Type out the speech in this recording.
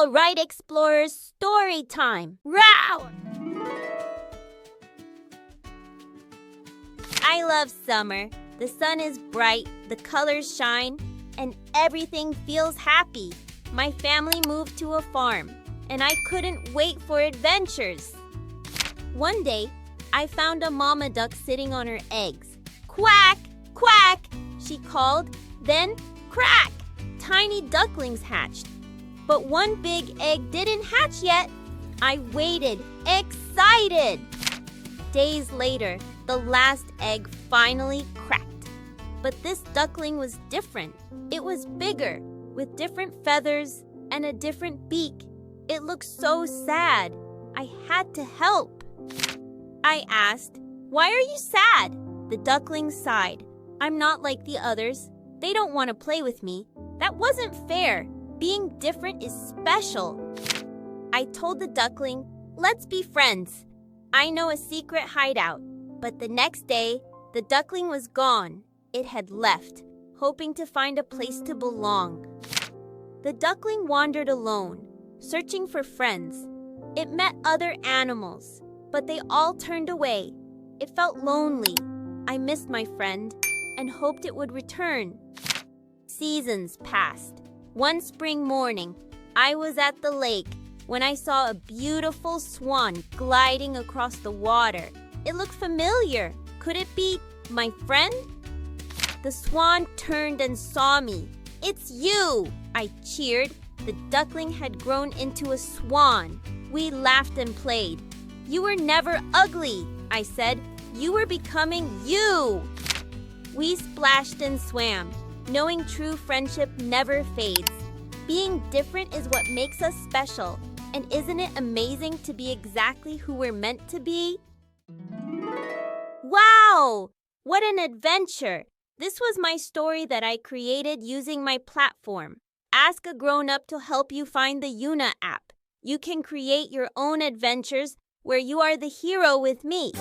All right, explorers, story time. Row! I love summer. The sun is bright, the colors shine, and everything feels happy. My family moved to a farm, and I couldn't wait for adventures. One day, I found a mama duck sitting on her eggs. Quack, quack, she called. Then, crack, tiny ducklings hatched. But one big egg didn't hatch yet. I waited, excited. Days later, the last egg finally cracked. But this duckling was different. It was bigger, with different feathers and a different beak. It looked so sad. I had to help. I asked, "Why are you sad?" The duckling sighed. "I'm not like the others. They don't want to play with me. That wasn't fair. Being different is special." I told the duckling, "Let's be friends. I know a secret hideout." But the next day, the duckling was gone. It had left, hoping to find a place to belong. The duckling wandered alone, searching for friends. It met other animals, but they all turned away. It felt lonely. I missed my friend and hoped it would return. Seasons passed. One spring morning, I was at the lake when I saw a beautiful swan gliding across the water. It looked familiar. Could it be my friend? The swan turned and saw me. "It's you!" I cheered. The duckling had grown into a swan. We laughed and played. "You were never ugly," I said. "You were becoming you." We splashed and swam, knowing true friendship never fades. Being different is what makes us special. And isn't it amazing to be exactly who we're meant to be? Wow! What an adventure! This was my story that I created using my platform. Ask a grown-up to help you find the Yuna app. You can create your own adventures where you are the hero with me.